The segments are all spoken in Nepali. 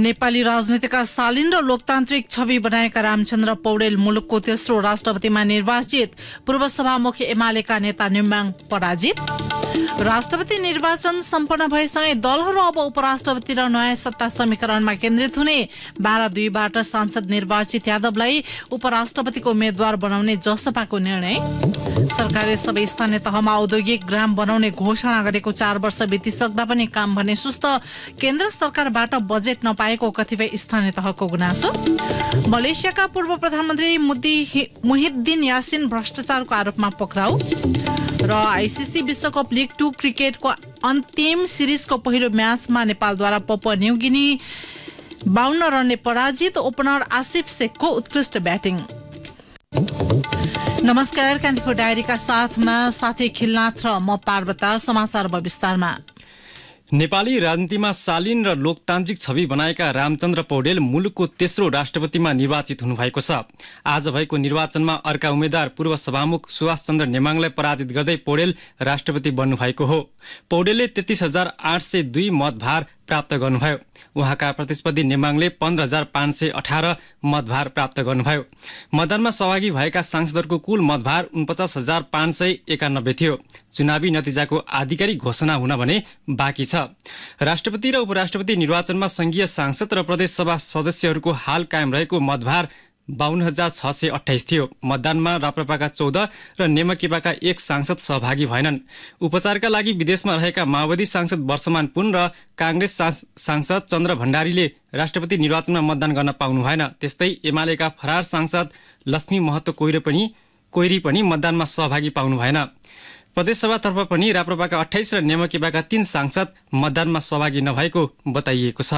नेपाली राजनीतिका शालीन र लोकतान्त्रिक छवि बनाएका रामचन्द्र पौडेल मुलुकको तेस्रो राष्ट्रपतिमा निर्वाचित। पूर्व सभामुख एमालेका नेता निम्बाङ पराजित। राष्ट्रपति निर्वाचन सम्पन्न भएसँगै दलहरू अब उपराष्ट्रपति र नयाँ सत्ता समीकरणमा केन्द्रित हुने। 12-2बाट सांसद निर्वाचित यादवलाई उपराष्ट्रपतिको उम्मेद्वार बनाउने जसपाको निर्णय। सरकारले सबै स्थानीय तहमा औद्योगिक ग्राम बनाउने घोषणा गरेको 4 वर्ष बितिसक्दा पनि काम भने सुस्त। केन्द्र सरकारबाट बजेट नपाएको कतिपय स्थानीय तहको गुनासो। मलेसियाका पूर्व प्रधानमन्त्री मुहिद्दिन यासिन भ्रष्टाचारको आरोपमा पक्राउ। र आइसिसी विश्वकप लिग 2 क्रिकेटको अन्तिम सिरिजको पहिलो म्याचमा नेपालद्वारा पपुवा न्युगिनी 52 रनले पराजित। ओपनर आसिफ शेखको उत्कृष्ट ब्याटिङ। नमस्कार, कान्तिपुर डायरीका साथमा साथी खिलनाथ र म पार्वता। समाचार विस्तारमा। नेपाली राजनीतिमा शालीन र लोकतान्त्रिक छवि बनाएका रामचन्द्र पौडेल मुलुकको तेस्रो राष्ट्रपतिमा निर्वाचित हुनुभएको छ। आज भएको निर्वाचनमा अर्का उम्मेद्वार पूर्व सभामुख सुभाष चन्द्र नेमाङलाई पराजित गर्दै पौडेल राष्ट्रपति बन्नुभएको हो। पौडेलले 33,802 मतभार प्राप्त गर्नुभयो। उहाँका प्रतिस्पर्धी नेमाङले 15,518 मतभार प्राप्त गर्नुभयो। मतदानमा सहभागी भएका सांसदहरूको कुल मतभार 49,591 थियो। चुनावी नतिजाको आधिकारिक घोषणा हुन भने बाँकी छ। राष्ट्रपति र उपराष्ट्रपति निर्वाचनमा संघीय सांसद र प्रदेशसभा सदस्यहरूको हाल कायम रहेको मतभार 52,628 थियो। मतदानमा राप्रपाका 14 र नेमकेपाका 1 सांसद सहभागी भएनन्। उपचारका लागि विदेशमा रहेका माओवादी सांसद वर्षमान पुन र कांग्रेस सांसद चन्द्र भण्डारीले राष्ट्रपति निर्वाचनमा मतदान गर्न पाउनु भएन। त्यस्तै एमालेका फरार सांसद लक्ष्मी महतो कोइरी पनि मतदानमा सहभागी पाउनु भएन। प्रदेशसभातर्फ पनि राप्रपाका 28 र नेमकेपाका 3 सांसद मतदानमा सहभागी नभएको बताइएको छ।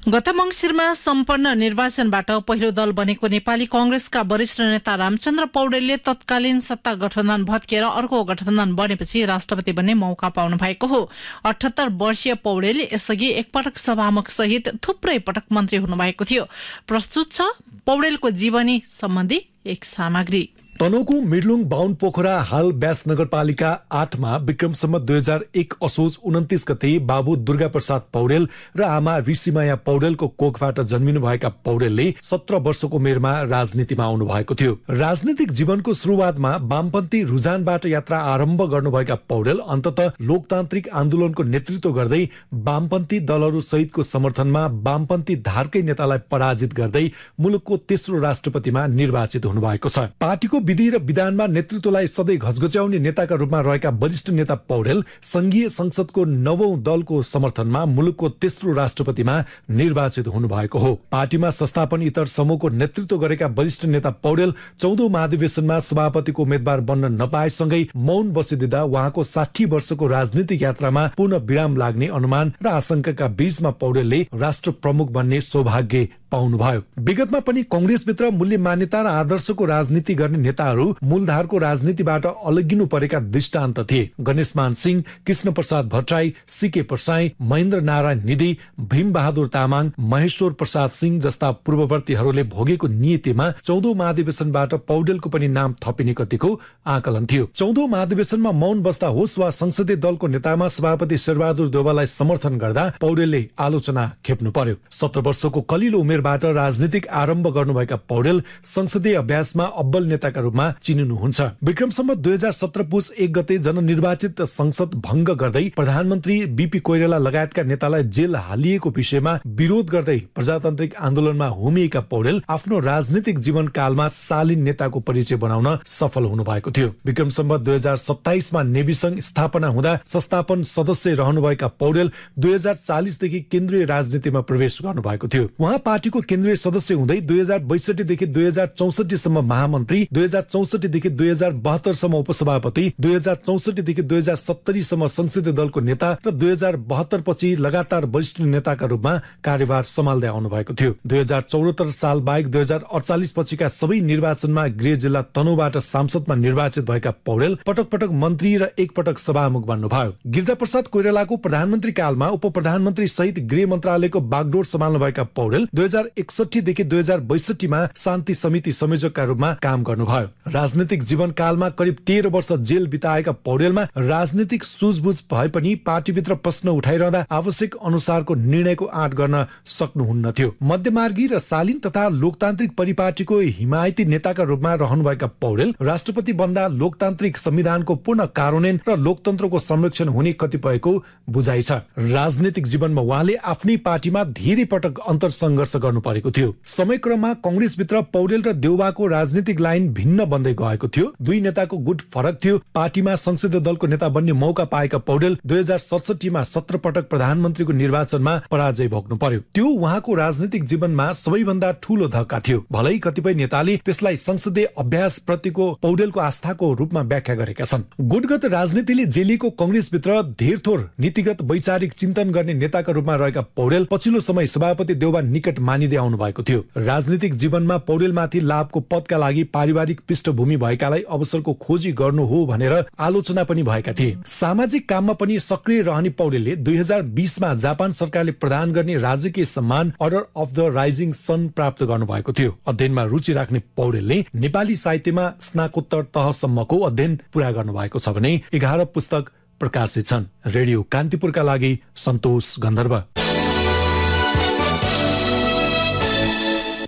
गत मङ्सिरमा सम्पन्न निर्वाचनबाट पहिलो दल बनेको नेपाली कांग्रेसका वरिष्ठ नेता रामचन्द्र पौडेलले तत्कालीन सत्ता गठबन्धन भत्किएर अर्को गठबन्धन बनेपछि राष्ट्रपति बन्ने मौका पाउनु भएको हो। 78 वर्षीय पौडेल यसअघि एकपटक सभामुख सहित थुप्रै पटक मन्त्री हुनुभएको थियो। प्रस्तुत छ पौडेलको जीवनी सम्बन्धी एक सामग्री। तनहुँको मिर्लुङ बाहुन पोखरा हाल ब्यास नगरपालिका 8 मा विक्रम सम्वत 2001 असोज 29 गते बाबु दुर्गा प्रसाद पौडेल र आमा ऋषिमाया पौडेलको कोखबाट जन्मिनु भएका पौडेलले 17 वर्षको उमेरमा राजनीतिमा आउनु भएको थियो। राजनीतिक जीवनको सुरुवातमा वामपन्थी रुझानबाट यात्रा आरम्भ गर्नुभएका पौडेल अन्ततः लोकतान्त्रिक आन्दोलनको नेतृत्व गर्दै वामपन्थी दलहरू सहितको समर्थनमा वामपन्थी धारकै नेतालाई पराजित गर्दै मुलुकको तेस्रो राष्ट्रपतिमा निर्वाचित हुनुभएको छ। पार्टीको विधि र विधानमा नेतृत्वलाई सधैँ घचघच्याउने नेताका रूपमा रहेका वरिष्ठ नेता पौडेल संघीय संसदको 9औं दलको समर्थनमा मुलुकको तेस्रो राष्ट्रपतिमा निर्वाचित हुनुभएको हो। पार्टीमा संस्थापन इतर समूहको नेतृत्व गरेका वरिष्ठ नेता पौडेल 14औं महाधिवेशनमा सभापतिको उम्मेद्वार बन्न नपाएसँगै मौन बसिदिँदा उहाँको 60 वर्षको राजनीतिक यात्रामा पुनः विराम लाग्ने अनुमान र आशंकाका बीचमा पौडेलले राष्ट्र प्रमुख बन्ने सौभाग्य पाउनुभयो। विगतमा पनि कंग्रेसभित्र मूल्य मान्यता र आदर्शको राजनीति गर्ने नेताहरू मूलधारको राजनीतिबाट अलगिनु परेका दृष्टान्त थिए। गणेशमान सिंह, कृष्ण प्रसाद भट्टराई, सीके प्रसाई, महेन्द्र नारायण निधि, भीम बहादुर तामाङ, महेश्वर प्रसाद सिंह जस्ता पूर्ववर्तीहरूले भोगेको नियतिमा 14औं महाधिवेशनबाट पौडेलको पनि नाम थपिने कतिको आकलन थियो। 14औं महाधिवेशनमा मौन बस्दा होस् वा संसदीय दलको नेतामा सभापति शेरबहादुर देउवालाई समर्थन गर्दा पौडेलले आलोचना खेप्नु पर्यो। 17 वर्षको कलिलो उमेरबाट राजनीतिक आरम्भ गर्नुभएका पौडेल संसदीय अभ्यासमा अब्बल नेताका रूपमा चिनिनुहुन्छ। विक्रम सम्वत 2017 पुस 1 गते जननिर्वाचित संसद भङ्ग गर्दै प्रधानमन्त्री बीपी कोइराला लगायतका नेतालाई जेल हालिएको विषयमा विरोध गर्दै प्रजातान्त्रिक आन्दोलनमा होमिएका पौडेल आफ्नो राजनीतिक जीवन कालमा शालीन नेताको परिचय बनाउन सफल हुनुभएको थियो। विक्रम सम्वत 2027 मा नेवी संघ स्थापना हुँदा संस्थापन सदस्य रहनुभएका पौडेल 2040 देखि केन्द्रीय राजनीतिमा प्रवेश गर्नुभएको थियो। उहाँ पार्टीको केन्द्रीय सदस्य हुँदै 2062 देखि 2064 सम्म महामन्त्री, 2064 देखि 2072 सम्म उपसभापति, 2064 देखि 2070 सम्म संसदीय दलको नेता र 2072 पछि लगातार वरिष्ठ नेताका रूपमा कार्यभार सम्हाल्दै आउनु भएको थियो। 2074 साल बाहेक 2048 पछिका सबै निर्वाचनमा गृह जिल्ला तनहुँबाट सांसदमा निर्वाचित भएका पौडेल पटक पटक मन्त्री र एक पटक सभामुख बन्नुभयो। गिरिजाप्रसाद कोइरालाको प्रधानमन्त्री कालमा उप प्रधानमन्त्री सहित गृह मन्त्रालयको बागडोर सम्हाल्नु भएका पौडेल 2061 देखि 2062 मा शान्ति समिति संयोजकका रूपमा काम गर्नुभयो। राजनीतिक जीवनकालमा करिब 13 वर्ष जेल बिताएका पौडेलमा राजनीतिक सुझबुझ भए पनि पार्टीभित्र प्रश्न उठाइरहँदा आवश्यक अनुसारको निर्णयको आँट गर्न सक्नुहुन्नथ्यो। मध्यमार्गी र शालीन तथा लोकतान्त्रिक परिपाटीको हिमायती नेताका रूपमा रहनुभएका पौडेल राष्ट्रपति बन्दा लोकतान्त्रिक संविधानको पूर्ण कार्यान्वयन र लोकतन्त्रको संरक्षण हुने कतिपयको बुझाइ छ। राजनीतिक जीवनमा उहाँले आफ्नै पार्टीमा धेरै पटक अन्तरसङ्घर्ष गर्नु परेको थियो। समयक्रममा कंग्रेसभित्र पौडेल र देउबाको राजनीतिक लाइन भिन्न बन्दै गएको थियो। दुई नेताको गुट फरक थियो। पार्टीमा संसदीय दलको नेता बन्ने मौका पाएका पौडेल 2067 मा 17 पटक प्रधानमन्त्रीको निर्वाचनमा पराजय भोग्नु पर्यो। त्यो उहाँको राजनीतिक जीवनमा सबैभन्दा ठूलो धक्का थियो। भलै कतिपय नेताले त्यसलाई संसदीय अभ्यास प्रतिको पौडेलको आस्थाको रूपमा व्याख्या गरेका छन्। गुटगत राजनीतिले जेलिएको कंग्रेसभित्र धेरथोर नीतिगत वैचारिक चिन्तन गर्ने नेताका रूपमा रहेका पौडेल पछिल्लो समय सभापति देउबा निकट मानिँदै आउनु भएको थियो। राजनीतिक जीवनमा पौडेलमाथि लाभको पदका लागि पारिवारिक पृष्ठभूमि भएकालाई अवसरको खोजी गर्नु हो भनेर आलोचना पनि भएका थिए। सामाजिक काममा पनि सक्रिय रहने पौडेलले 2020 मा जापान सरकारले प्रदान गर्ने राजकीय सम्मान अर्डर अफ द राइजिङ सन प्राप्त गर्नुभएको थियो। अध्ययनमा रुचि राख्ने पौडेलले नेपाली साहित्यमा स्नाकोत्तर तहसम्मको अध्ययन पूरा गर्नुभएको छ भने 11 पुस्तक प्रकाशित छन्। रेडियो कान्तिपुरका लागि सन्तोष गन्धर्व।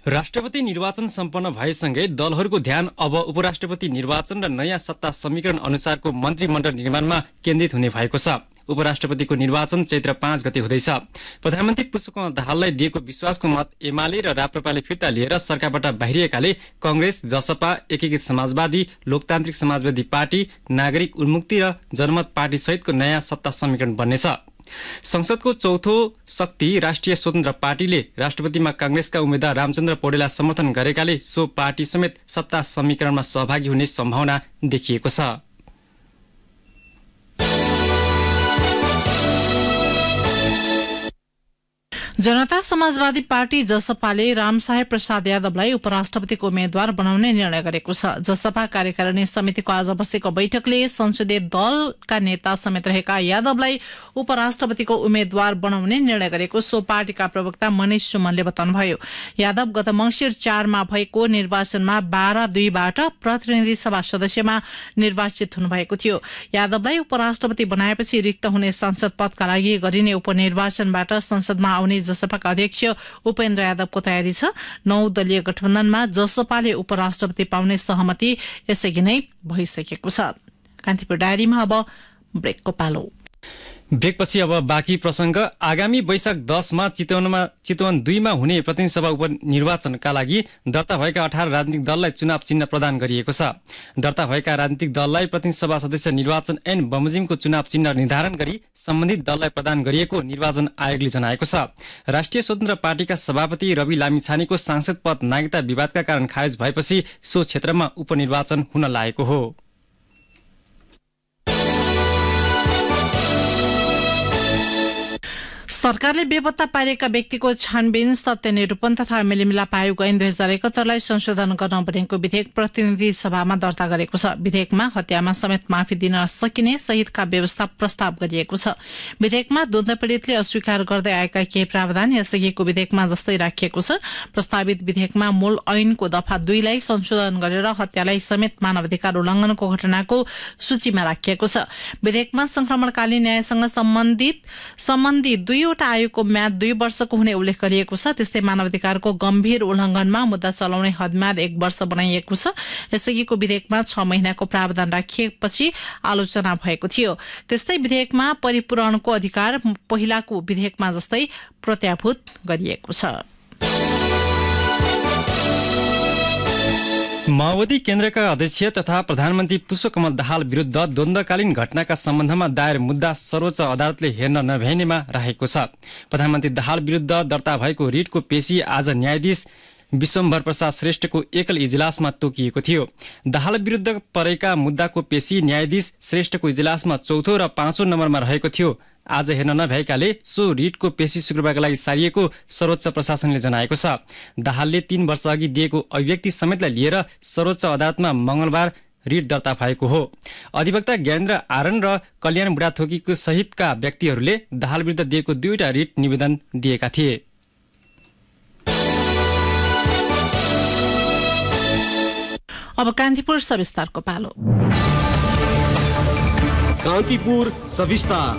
राष्ट्रपति निर्वाचन सम्पन्न भएसँगै दलहरूको ध्यान अब उपराष्ट्रपति निर्वाचन र नयाँ सत्ता समीकरण अनुसारको मन्त्रीमण्डल निर्माणमा केन्द्रित हुने भएको छ। उपराष्ट्रपतिको निर्वाचन चैत्र 5 गते हुँदैछ। प्रधानमन्त्री पुष्पकमल दाहाललाई दिएको विश्वासको मत एमाले र राप्रपाले फिर्ता लिएर सरकारबाट बाहिरिएकाले कंग्रेस, जसपा, एकीकृत समाजवादी, लोकतान्त्रिक समाजवादी पार्टी, नागरिक उन्मुक्ति र जनमत पार्टी सहितको नयाँ सत्ता समीकरण बन्नेछ। संसदको चौथो शक्ति राष्ट्रिय स्वतन्त्र पार्टीले राष्ट्रपतिमा कांग्रेसका उम्मेद्वार रामचन्द्र पौडेललाई समर्थन गरेकाले सो पार्टी समेत सत्ता समीकरणमा सहभागी हुने सम्भावना देखिएको छ। जनता समाजवादी पार्टी जसपाले रामसाहेब प्रसाद यादवलाई उपराष्ट्रपतिको उम्मेद्वार बनाउने निर्णय गरेको छ। जसपा कार्यकारिणी समितिको आज बसेको बैठकले संसदीय दलका नेता समेत रहेका यादवलाई उपराष्ट्रपतिको उम्मेद्वार बनाउने निर्णय गरेको सो पार्टीका प्रवक्ता मनिष सुमनले बताउनुभयो। यादव गत मंसिर 4 मा भएको निर्वाचनमा 12-2बाट प्रतिनिधि सभा सदस्यमा निर्वाचित हुनुभएको थियो। यादवलाई उपराष्ट्रपति बनाएपछि रिक्त हुने सांसद पदका लागि गरिने उपनिर्वाचनबाट संसदमा आउने जसपाका अध्यक्ष उपेन्द्र यादवको तयारी छ। 9 दलीय गठबन्धनमा जसपाले उपराष्ट्रपति पाउने सहमति यसअघि नै भइसकेको छ। कान्तिपुर डायरीमा अब ब्रेकको पालो। ब्रेकपछि अब बाँकी प्रसंग। आगामी वैशाख 10 मा चितवन 2 मा हुने प्रतिनिधि सभा उपनिर्वाचनका लागि दर्ता भएका 18 राजनीतिक दललाई चुनाव चिन्ह प्रदान गरिएको छ। दर्ता भएका राजनीतिक दललाई प्रतिनिधि सभा सदस्य निर्वाचन ऐन बमोजिमको चुनाव चिन्ह निर्धारण गरी सम्बन्धित दललाई प्रदान गरिएको निर्वाचन आयोगले जनाएको छ। राष्ट्रिय स्वतन्त्र पार्टीका सभापति रवि लामिछानेको सांसद पद नागरिकता विवादका कारण खारेज भएपछि सो क्षेत्रमा उपनिर्वाचन हुन लागेको हो। सरकारले बेपत्ता पारिएका व्यक्तिको छानबिन, सत्य निरूपण तथा मेलमिलाप आयोग ऐन 2071 लाई संशोधन गर्न बनेको विधेयक प्रतिनिधि सभामा दर्ता गरेको छ। विधेयकमा हत्यामा समेत माफी दिन सकिने सहितका व्यवस्था प्रस्ताव गरिएको छ। विधेयकमा द्वन्द्व पीडितले अस्वीकार गर्दै आएका केही प्रावधान यसअघिको विधेयकमा जस्तै राखिएको छ। प्रस्तावित विधेयकमा मूल ऐनको दफा 2 लाई संशोधन गरेर हत्यालाई समेत मानवाधिकार उल्लङ्घनको घटनाको सूचीमा राखिएको छ। विधेयकमा संक्रमणकालीन न्यायसँग सम्बन्धित 2 वटा आयोगको म्याद 2 वर्षको हुने उल्लेख गरिएको छ। त्यस्तै मानवाधिकारको गम्भीर उल्लङ्घनमा मुद्दा चलाउने हदम्याद 1 वर्ष बनाइएको छ। यसअघिको विधेयकमा 6 महिनाको प्रावधान राखिएपछि आलोचना भएको थियो। त्यस्तै विधेयकमा परिपूरणको अधिकार पहिलाको विधेयकमा जस्तै प्रत्याभूत गरिएको छ। माओवादी केन्द्रका अध्यक्ष तथा प्रधानमन्त्री पुष्पकमल दाहाल विरुद्ध द्वन्द्वकालीन घटनाका सम्बन्धमा दायर मुद्दा सर्वोच्च अदालतले हेर्न नभ्याइनेमा राखेको छ। प्रधानमन्त्री दाहाल विरुद्ध दर्ता भएको रिटको पेशी आज न्यायाधीश विश्वम्भर प्रसाद श्रेष्ठको एकल इजलासमा तोकिएको थियो। दाहाल विरुद्ध परेका मुद्दाको पेशी न्यायाधीश श्रेष्ठको इजलासमा 4औं र 5औं नम्बरमा रहेको थियो। आज हेर्न नभएकाले सो रिटको पेशी शुक्रबारका लागि सारिएको सर्वोच्च प्रशासनले जनाएको छ। दाहालले 3 वर्ष अघि दिएको अभिव्यक्ति समेतलाई लिएर सर्वोच्च अदालतमा मंगलबार रिट दर्ता भएको हो। अधिवक्ता ज्ञानेन्द्र आरन र कल्याण बुढाथोकीको सहितका व्यक्तिहरूले दाहाल विरुद्ध दिएको 2वटा रिट निवेदन दिएका थिए। अब कान्तिपुर सविस्तारको पालो। कान्तिपुर सविस्तार।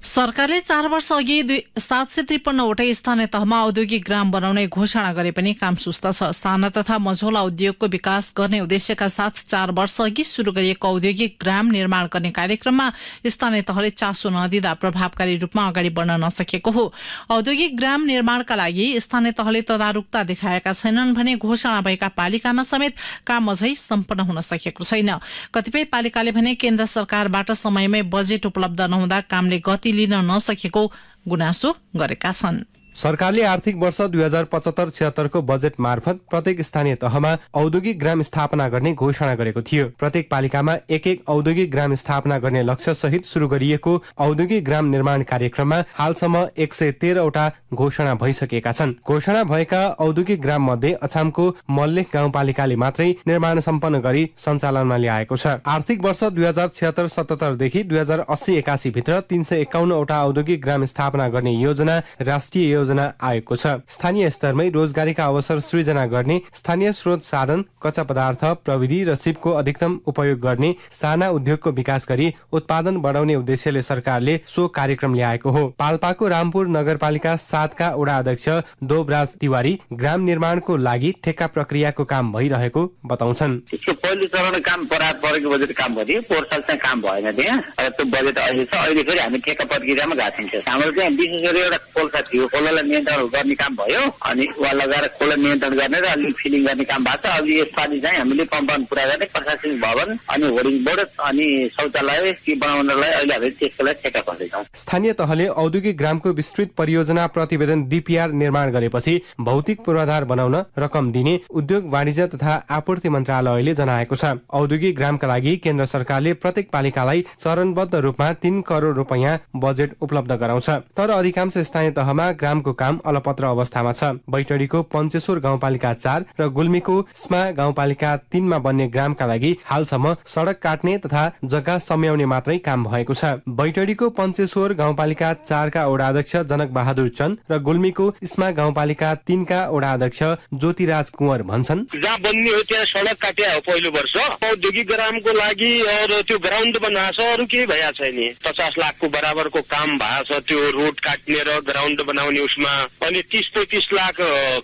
सरकारले 4 वर्ष अघि 753वटा स्थानीय तहमा औद्योगिक ग्राम बनाउने घोषणा गरे पनि काम सुस्त छ। साना तथा मझौला उद्योगको विकास गर्ने उद्देश्यका साथ 4 वर्ष अघि शुरू गरिएको औद्योगिक ग्राम निर्माण गर्ने कार्यक्रममा स्थानीय तहले चासो नदिँदा प्रभावकारी रूपमा अगाडि बढ्न नसकेको हो। औद्योगिक ग्राम निर्माणका लागि स्थानीय तहले तदारुकता देखाएका छैनन् भने घोषणा भएका पालिकामा समेत काम अझै सम्पन्न हुन सकेको छैन। कतिपय पालिकाले भने केन्द्र सरकारबाट समयमै बजेट उपलब्ध नहुँदा कामले गति लिन नसकेको गुनासो गरेका छन्। सरकारले आर्थिक वर्ष 2075-76 को बजेट मार्फत प्रत्येक स्थानीय तहमा औद्योगिक ग्राम स्थापना गर्ने घोषणा गरेको थियो। प्रत्येक पालिकामा एक औद्योगिक ग्राम स्थापना गर्ने लक्ष्य सहित शुरू गरिएको औद्योगिक ग्राम निर्माण कार्यक्रममा हालसम्म 113वटा घोषणा भइसकेका छन्। घोषणा भएका औद्योगिक ग्राम मध्ये अछामको मल्लेख गाउँपालिकाले मात्रै निर्माण सम्पन्न गरी सञ्चालनमा ल्याएको छ। आर्थिक वर्ष 2076-77 देखि 2080-81 भित्र 351वटा औद्योगिक ग्राम स्थापना गर्ने योजना राष्ट्रिय योजना आएको छ। स्थानीय स्तरमै रोजगारीका अवसर सृजना गर्ने, स्थानीय स्रोत साधन, कच्चा पदार्थ, प्रविधि र सिपको अधिकतम उपयोग गर्ने, साना उद्योगको विकास गरी उत्पादन बढाउने उद्देश्यले सरकारले सो कार्यक्रम ल्याएको हो। पाल्पाको रामपुर नगरपालिका 7 का वडा अध्यक्ष दोबराज तिवारी ग्राम निर्माणको लागि ठेक्का प्रक्रियाको काम भइरहेको बताउँछन्। त्यसको पहिलो चरण काम परेको बजेट काम गरियो, पोहोर साल चाहिँ काम भएन त्यहाँ। त्यो बजेट अहिले छ। अहिले फेरि हामी ठेक्का प्रक्रियामा गएको छौँ। हाम्रो चाहिँ विशेष गरी एउटा खोल्सा थियो, खोलालाई नियन्त्रण गर्ने काम भयो अनि उहाँ लगाएर खोला नियन्त्रण गर्ने र अलिक फिलिङ गर्ने काम भएको छ। अब यसपालि चाहिँ हामीले पम्प पुरा गर्ने प्रशासनिक भवन अनि होर्डिङ बोर्ड अनि शौचालय ती बनाउनलाई अहिले हामी त्यसको लागि ठेक्का पर्दैछौँ। स्थानीय तहले औद्योगिक ग्रामको विस्तृत परियोजना प्रतिवेदन DPR निर्माण गरेपछि भौतिक पूर्वाधार बनाउन रकम दिने उद्योग वाणिज्य तथा आपूर्ति मन्त्रालयले जनाएको छ। औद्योगिक ग्रामका लागि केन्द्र सरकारले प्रत्येक पालिकालाई चरणबद्ध रूपमा 3 करोड रुपैयाँ बजेट उपलब्ध गराउँछ। तर अधिकांश स्थानीय तहमा ग्रामको काम अलपत्र अवस्थामा छ। बैतडीको पञ्चेश्वर गाउँपालिका 4 र गुल्मीको स्मा गाउँपालिका 3 मा बन्ने ग्रामका लागि हालसम्म सडक काट्ने तथा जग्गा सम्याउने मात्रै काम भएको छ। बैतडीको पञ्चेश्वर गाउँपालिका 4 का वडा अध्यक्ष जनक बहादुर चन्द र गुल्मीको स्मा गाउँपालिका 3 का वडा अध्यक्ष ज्योतिराज कुँवर भन्छन्, जहाँ बन्ने हो त्यहाँ सडक काट्या हो पहिलो वर्ष। औद्योगिक ग्रामको लागि और त्यो ग्राउन्ड बनाएको छ, अरू केही भइएको छैन। 50 लाखको बराबरको काम भएको छ त्यो रोड काट्ने र ग्राउन्ड बनाउने उसमा। अनि 30-35 लाख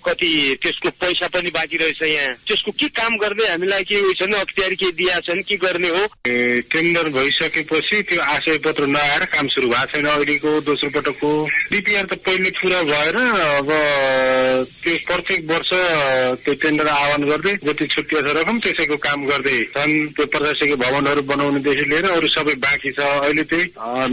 कति त्यसको पैसा पनि बाँकी रहेछ यहाँ। त्यसको के काम गर्ने हामीलाई के उयो छैन, अख्तियार के दिया छन्, के गर्ने हो। टेन्डर भइसकेपछि त्यो आशय पत्र नआएर काम सुरु भएको छैन। अहिलेको दोस्रो पटकको DPR त पहिले पुरा भएर अब त्यो प्रत्येक वर्ष त्यो टेन्डर आह्वान गर्दै जति छुट्टिएको छ रकम त्यसैको काम गर्दै छन्। त्यो प्रशासकीय भवनहरू बनाउनेदेखि लिएर अरू सबै बाँकी छ। अहिले त्यही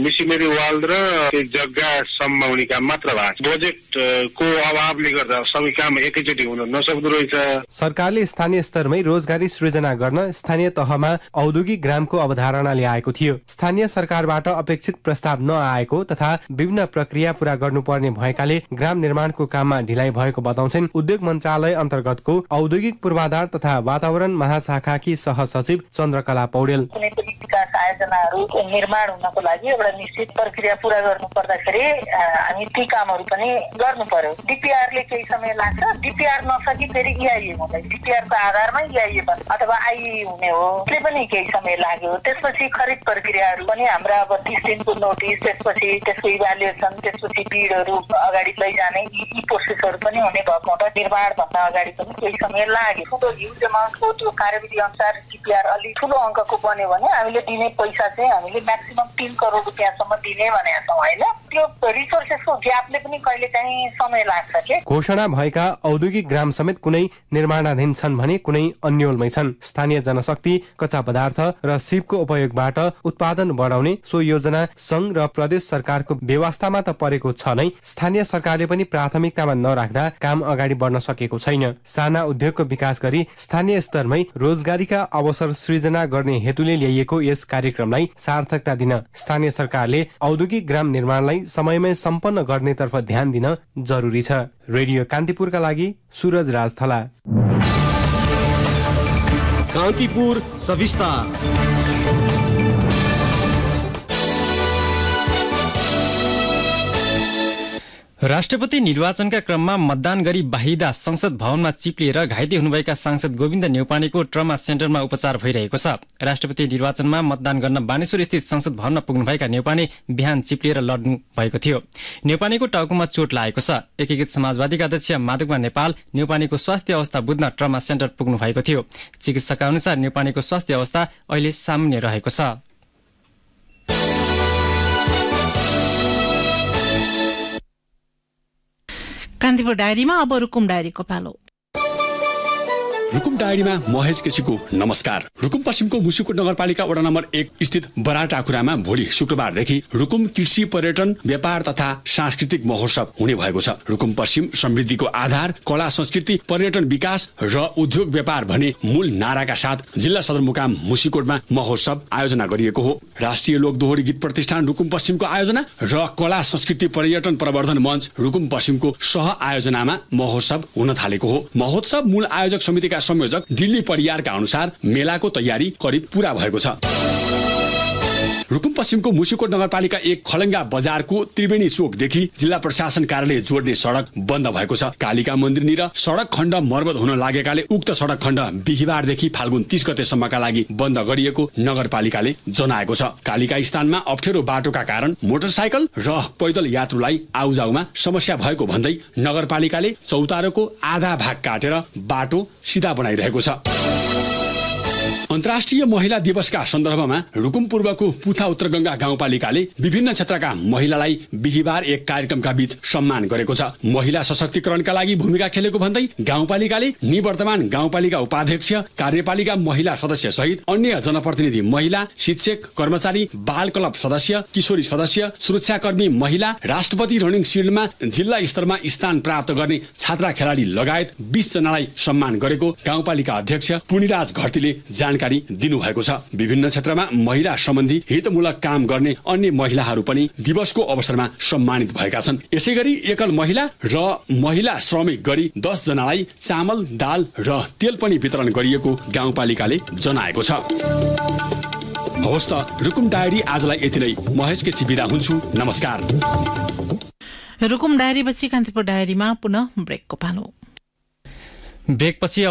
मिसिनरी वाल र त्यो जग्गा सम्माउने काम मात्र भएको छ। बजेटको अभावले गर्दा सबै काम एकैचोटि हुन नसक्दो रहेछ। सरकारले स्थानीय स्तरमै रोजगारी सृजना गर्न स्थानीय तहमा औद्योगिक ग्रामको अवधारणा ल्याएको थियो। स्थानीय सरकारबाट अपेक्षित प्रस्ताव नआएको तथा विभिन्न प्रक्रिया पूरा गर्नुपर्ने भएकाले ग्राम निर्माणको काममा ढिलाइ भएको बताउँछन् उद्योग मन्त्रालय अन्तर्गतको औद्योगिक पूर्वाधार तथा वातावरण महाशाखाकी सहसचिव चन्द्रकला पौडेल। कुनै पनि विकास आयोजनाहरू निर्माण हुनको लागि एउटा निश्चित प्रक्रिया पूरा गर्नु पर्दाखेरि हामी ती कामहरू पनि गर्नु पर्यो। DPR ले केही समय लाग्छ। DPR नसकी फेरि EIA हुँदैन। DPR को आधारमा EIA बन्छ अथवा IE हुने हो, त्यसले पनि केही समय लाग्यो। त्यसपछि खरिद प्रक्रियाहरू पनि हाम्रा अब 30 दिनको नोटिस, त्यसपछि त्यसको इभ्यालुएसन, त्यसपछि बिडहरू अगाडि लैजाने यी प्रोसेसहरू पनि हुने भएको हुँदा निर्माण भन्दा अगाडि पनि केही समय लाग्यो। ठुलो ह्युज एमाउन्टको त्यो कार्यविधि अनुसार DPR अलिक ठुलो अङ्कको बन्यो भने हामीले दिने पैसा चाहिँ हामीले म्याक्सिमम 3 करोड रुपियाँसम्म दिने भनेका छौँ होइन। त्यो रिसोर्सेसको ग्यापले पनि कहिले काहीँ समय लाग्छ के। घोषणा भएका औद्योगिक ग्राम समेत कुनै निर्माणाधीन छन् भने कुनै अन्यलमै छन्। स्थानीय जनशक्ति, कच्चा पदार्थ र सिपको उपयोगबाट उत्पादन बढाउने सो योजना संघ र प्रदेश सरकारको व्यवस्थामा त परेको छ नै, स्थानीय सरकारले पनि प्राथमिकतामा नराख्दा काम अगाडि बढ्न सकेको छैन। साना उद्योगको विकास गरी स्थानीय स्तरमै रोजगारीका अवसर सृजना गर्ने हेतुले ल्याइएको यस कार्यक्रमलाई सार्थकता दिन स्थानीय सरकारले औद्योगिक ग्राम निर्माणलाई समयमै सम्पन्न गर्नेतर्फ ध्यान दिन जरुरी छ। रेडियो कान्तिपुरका लागि सूरज राज थला। कान्तिपुर सविस्तार। राष्ट्रपति निर्वाचनका क्रममा मतदान गरी बाहिदा संसद भवनमा चिप्लिएर घाइते हुनुभएका सांसद गोविन्द न्यौपानेको ट्रमा सेन्टरमा उपचार भइरहेको छ। राष्ट्रपति निर्वाचनमा मतदान गर्न बानेश्वर स्थित संसद भवनमा पुग्नुभएका न्यौपाने बिहान चिप्लिएर लड्नु भएको थियो। न्यौपानेको टाउकोमा चोट लागेको छ। एकीकृत समाजवादीका अध्यक्ष माधवकुमार नेपाल न्यौपानेको स्वास्थ्य अवस्था बुझ्न ट्रमा सेन्टर पुग्नु भएको थियो। चिकित्सकका अनुसार न्यौपानेको स्वास्थ्य अवस्था अहिले सामान्य रहेको छ। कान्तिपुर डायरीमा अब रुकुम डायरीको पालो। रुकुम डायरीमा महेश केसीको नमस्कार। रुकुम पश्चिमको मुसिकोट नगरपालिका वडा नम्बर 1 स्थित बराटाकुरामा भोलि शुक्रबारदेखि रुकुम कृषि पर्यटन व्यापार तथा सांस्कृतिक महोत्सव हुने भएको छ। रुकुम पश्चिम समृद्धिको आधार कला संस्कृति पर्यटन विकास र उद्योग व्यापार भन्ने मूल नाराका साथ जिल्ला सदरमुकाम मुसिकोटमा महोत्सव आयोजना गरिएको हो। राष्ट्रिय लोक दोहोरी गीत प्रतिष्ठान रुकुम पश्चिमको आयोजना र कला संस्कृति पर्यटन प्रवर्धन मञ्च रुकुम पश्चिमको सह आयोजनामा महोत्सव हुन थालेको हो। महोत्सव मूल आयोजक समितिका संयोजक दिल्ली परियारका अनुसार मेलाको तयारी करिब पूरा भएको छ। रुकुम पश्चिमको मुसिकोट नगरपालिका 1 खलङ्गा बजारको त्रिवेणी चोकदेखि जिल्ला प्रशासन कार्यालय जोड्ने सडक बन्द भएको छ। कालिका मन्दिरनिर सडक खण्ड मर्मत हुन लागेकाले उक्त सडक खण्ड बिहीबारदेखि फाल्गुन 30 गतेसम्मका लागि बन्द गरिएको नगरपालिकाले जनाएको छ। कालिका स्थानमा अप्ठ्यारो बाटोका कारण मोटरसाइकल र पैदल यात्रुलाई आउजाउमा समस्या भएको भन्दै नगरपालिकाले चौतारोको आधा भाग काटेर बाटो सिधा बनाइरहेको छ। अन्तर्राष्ट्रिय महिला दिवसका सन्दर्भमा रुकुम पूर्वको पुथा उत्तरगंगा गाउँपालिकाले विभिन्न क्षेत्रका महिलालाई बिहीबार एक कार्यक्रमका बीच सम्मान गरेको छ। महिला सशक्तिकरणका लागि भूमिका खेलेको भन्दै गाउँपालिकाले निवर्तमान गाउँपालिका उपाध्यक्ष, कार्यपालिका महिला सदस्य सहित अन्य जनप्रतिनिधि महिला, शिक्षक, कर्मचारी, बाल क्लब सदस्य, किशोरी सदस्य, सुरक्षाकर्मी महिला, राष्ट्रपति रनिङ सिल्डमा जिल्ला स्तरमा स्थान प्राप्त गर्ने छात्रा खेलाडी लगायत 20 जनालाई सम्मान गरेको गाउँपालिका अध्यक्ष पुनिराज घरतीले जानकारी दिनुभएको छ। विभिन्न क्षेत्रमा महिला सम्बन्धी हितमूलक काम गर्ने अन्य महिलाहरू पनि दिवसको अवसरमा सम्मानित भएका छन्। यसैगरी एकल महिला र महिला श्रमिक गरी 10 जनालाई चामल, दाल र तेल पनि वितरण गरिएको गाउँपालिकाले जनाएको छ। हवस् त, रुकुम डायरी आजलाई यति नै। महेश केसी बिदा हुन्छु। नमस्कार। रुकुम डायरी पछि कान्तिपुर डायरीमा पुनः ब्रेकको पालो। ब्रेकपछि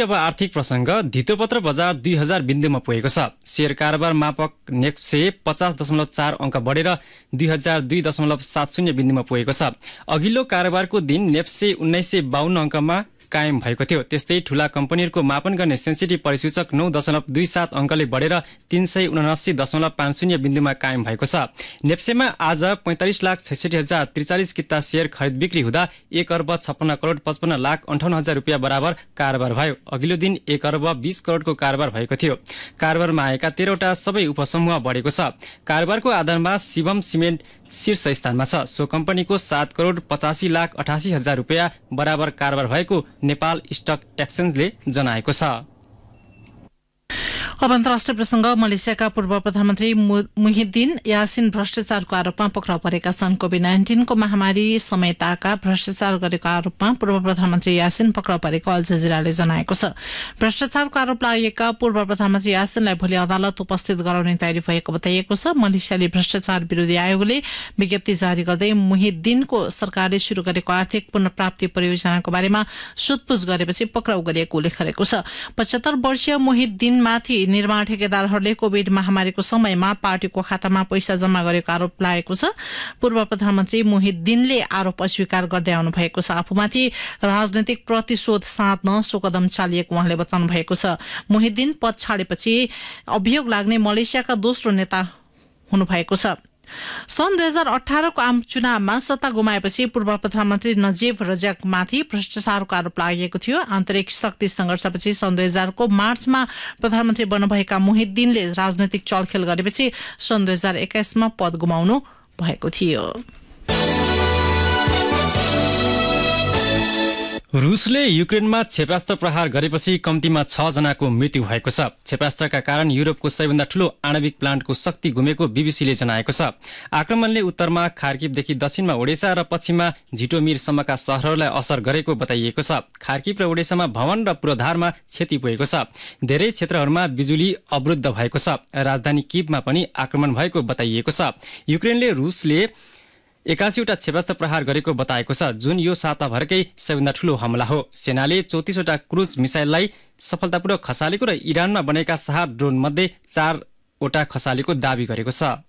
अब आर्थिक प्रसंग। धितोपत्र बजार 2000 बिन्दुमा पुगेको छ। शेयर कारोबार मापक नेक्से 50.4 अंक बढेर 2002.70 बिन्दुमा पुगेको छ। अघिल्लो कारोबारको दिन नेप्से 1952 अंकमा कायम भएको थियो। त्यस्तै ठूला कम्पनीहरूको मापन गर्ने सेन्सिटिभ परिसूचक 9.27 अंकले बढेर 379.50 बिन्दुमा कायम भएको छ। नेप्सेमा आज 45,66,043 किता शेयर खरिद बिक्री हुँदा 1,56,55,58,000 रुपियाँ बराबर कारोबार भयो। अघिल्लो दिन 1,20 करोडको कारोबार भएको थियो। कारोबारमा आएका 13वटा सबै उपसमूह बढेको छ। कारोबारको आधारमा शिवम सिमेन्ट शीर्ष स्थानमा छ। सो कम्पनीको 7,85,88,000 रुपियाँ बराबर कारोबार भएको नेपाल स्टक एक्सचेन्जले जनाएको छ। अब अन्तर्राष्ट्रिय प्रसंग। मलेसियाका पूर्व प्रधानमन्त्री मुहिद्दिन यासिन भ्रष्टाचारको आरोपमा पक्राउ परेका छन्। कोभिड-19 को महामारी समयताका भ्रष्टाचार गरेको आरोपमा पूर्व प्रधानमन्त्री यासिन पक्राउ परेको अल जजिराले जनाएको छ। भ्रष्टाचारको आरोप लागेका पूर्व प्रधानमन्त्री यासिनलाई भोलि अदालत उपस्थित गराउने तयारी भएको बताइएको छ। मलेसियाली भ्रष्टाचार विरोधी आयोगले विज्ञप्ति जारी गर्दै मुहिद्दिनको सरकारले शुरू गरेको आर्थिक पुनर्प्राप्ति परियोजनाको बारेमा सोधपुछ गरेपछि पक्राउ गरिएको उल्लेख गरेको छ। 75 वर्षीय मुहिद्दिनमाथि निर्माण ठेकेदारहरूले कोभिड महामारीको समयमा पार्टीको खातामा पैसा जम्मा गरेको आरोप लागेको छ। पूर्व प्रधानमन्त्री मुहिद्दिनले आरोप अस्वीकार गर्दै आउनु भएको छ। आफूमाथि राजनैतिक प्रतिशोध साध्न सो कदम चालिएको उहाँले बताउनु भएको छ। मुहिद्दिन पद छाडेपछि अभियोग लाग्ने मलेसियाका दोस्रो नेता हुनुभएको छ। सन् 2018 को आम चुनावमा सत्ता गुमाएपछि पूर्व प्रधानमन्त्री नजीब रजाकमाथि भ्रष्टाचारको आरोप लागेको थियो। आन्तरिक शक्ति संघर्षपछि सन् 2000 को मार्चमा प्रधानमन्त्री बन्नुभएका मुहिद्दिनले राजनैतिक चलखेल गरेपछि सन् 2021 मा पद गुमाउनु भएको थियो। रुसले युक्रेनमा क्षेपणास्त्र प्रहार गरेपछि कम्तीमा 6 जनाको मृत्यु भएको छ। क्षेपणास्त्रका कारण युरोपको सबैभन्दा ठूलो आणविक प्लान्टको शक्ति गुमेको बीबीसीले जनाएको छ। आक्रमणले उत्तरमा खार्किवदेखि दक्षिणमा ओडेसा र पश्चिममा झिटोमिरसम्मका शहरहरूलाई असर गरेको बताइएको छ। खार्किव र ओडेसामा भवन र पूर्वाधारमा क्षति पुगेको छ। धेरै क्षेत्रहरूमा बिजुली अवरुद्ध भएको छ। राजधानी कीवमा पनि आक्रमण भएको बताइएको छ। युक्रेनले रुसले 81वटा क्षेपणास्त्र प्रहार गरेको बताएको छ, जुन यो साताभरकै सबैभन्दा ठूलो हमला हो। सेनाले 34वटा क्रुज मिसाइललाई सफलतापूर्वक खसालेको र इरानमा बनेका साहब ड्रोन मध्ये 4वटा खसालेको दावी गरेको छ।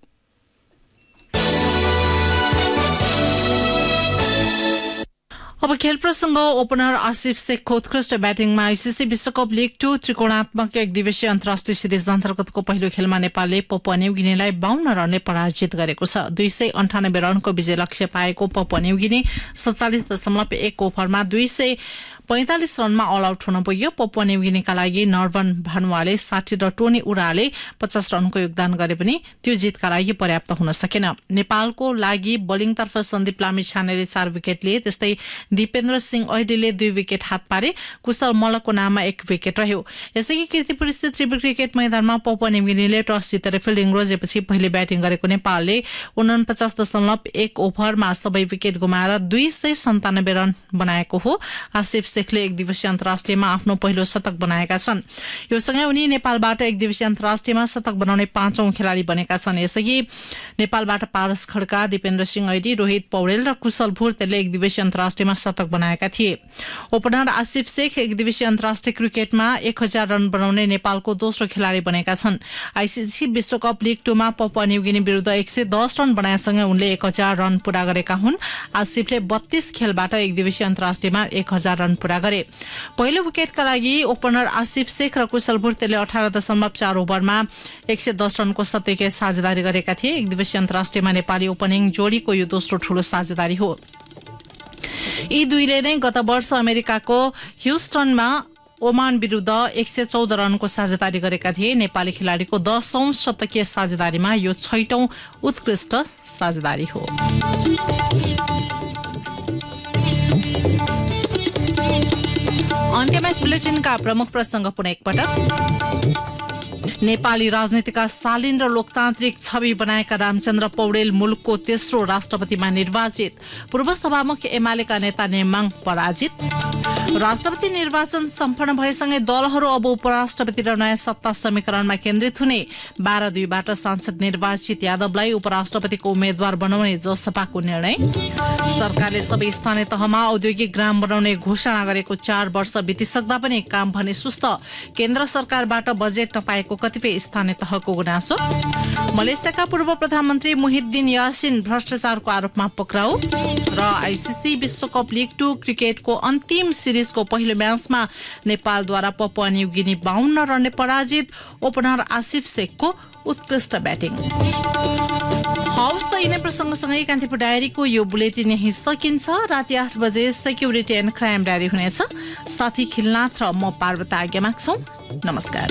अब खेल प्रसंग। ओपनर आसिफ शेखको उत्कृष्ट ब्याटिङमा आईसीसी विश्वकप लीग 2 त्रिकोणात्मक एक दिवसीय अन्तर्राष्ट्रिय सिरिज अन्तर्गतको पहिलो खेलमा नेपालले पपुवा न्युगिनीलाई 52 रनले पराजित गरेको छ। 298 रनको विजय लक्ष्य पाएको पपुवा न्युगिनी 47.1 ओभरमा 245 रनमा अल आउट हुन पुग्यो। पपुवा न्युगिनीका लागि नर्भन भानुवाले 60 र टोनी उराले 50 रनको योगदान गरे पनि त्यो जितका लागि पर्याप्त हुन सकेन। नेपालको लागि बोलिङतर्फ सन्दीप लामिछानेले 4 विकेट लिए। त्यस्तै दीपेन्द्र सिंह ऐडीले 2 विकेट हात पारे। कुशल मल्लको नाममा 1 विकेट रह्यो। यसैगरी कीर्तिपुर स्थित त्रिभुवन क्रिकेट मैदानमा पपुवा न्युगिनीले टस जितेर फिल्डिङ रोजेपछि पहिले ब्याटिङ गरेको नेपालले 49.1 ओभरमा सबै विकेट गुमाएर 297 रन बनाएको हो। आसिफ शेखले एक दिवसीय अन्तर्राष्ट्रियमा आफ्नो पहिलो शतक बनाएका छन्। यो सँगै उनी नेपालबाट एक दिवसीय अन्तर्राष्ट्रियमा शतक बनाउने 5औं खेलाडी बनेका छन्। यसैगरी नेपालबाट पारस खड्का, दीपेन्द्र सिंह ऐडी, रोहित पौडेल र कुशल भुर्तेलले एक दिवसीय अन्तर्राष्ट्रियमा शतक बनाएका थिए। ओपनर आसिफ शेख एक दिवसीय अन्तर्राष्ट्रिय क्रिकेटमा 1000 रन बनाउने नेपालको दोस्रो खेलाडी बनेका छन्। आईसीसी विश्वकप लीग 2 मा पपुवा न्युगिनी विरुद्ध 110 रन बनाएसँगै उनले 1000 रन पूरा गरेका हुन्। आसिफले 32 खेलबाट एक दिवसीय अन्तर्राष्ट्रियमा 1000 रन पूरा गरे। पहिलो विकेटका लागि ओपनर आसिफ शेख र कुशल भुर्तेलले 18.4 ओभरमा 110 रनको शतकीय साझेदारी गरेका थिए। एक दिवसीय अन्तर्राष्ट्रियमा नेपाली ओपनिङ जोडीको यो दोस्रो ठूलो साझेदारी हो। यी दुईले नै गत वर्ष अमेरिकाको ह्युस्टनमा ओमान विरुद्ध 114 रनको साझेदारी गरेका थिए। नेपाली खेलाडीको 10औं शतकीय साझेदारीमा यो 6औं उत्कृष्ट साझेदारी हो। अन्त्यमा बुलेटिनका प्रमुख प्रसंग पुनः एकपटक। नेपाली राजनीतिका शालीन र लोकतान्त्रिक छवि बनाएका रामचन्द्र पौडेल मुलुकको तेस्रो राष्ट्रपतिमा निर्वाचित। पूर्व सभामुख एमालेका नेता नेमाङ पराजित। राष्ट्रपति निर्वाचन सम्पन्न भएसँगै दलहरू अब उपराष्ट्रपति र नयाँ सत्ता समीकरणमा केन्द्रित हुने। 12-2बाट सांसद निर्वाचित यादवलाई उपराष्ट्रपतिको उम्मेद्वार बनाउने जसपाको निर्णय। सरकारले सबै स्थानीय तहमा औद्योगिक ग्राम बनाउने घोषणा गरेको 4 वर्ष बितिसक्दा पनि काम भने सुस्त। केन्द्र सरकारबाट बजेट नपाएको कतिपय स्थानीय तहको गुनासो। मलेसियाका पूर्व प्रधानमन्त्री मुहिद्दिन यासिन भ्रष्टाचारको आरोपमा पक्राउ। र आईसीसी विश्वकप लीग 2 क्रिकेटको अन्तिम सिरिजको पहिलो म्याचमा नेपालद्वारा पपुवा न्युगिनी 52 रनले पराजित। ओपनर आसिफ शेखको उत्कृष्ट ब्याटिङ। हौस् त यिनै प्रसङ्गसँगै कान्तिपुर डायरीको यो बुलेटिन यही सकिन्छ। राति 8 बजे सेक्युरिटी एन्ड क्राइम डायरी हुनेछ। साथी खिलनाथ र म पार्वता आज्ञा माग्छौँ। नमस्कार।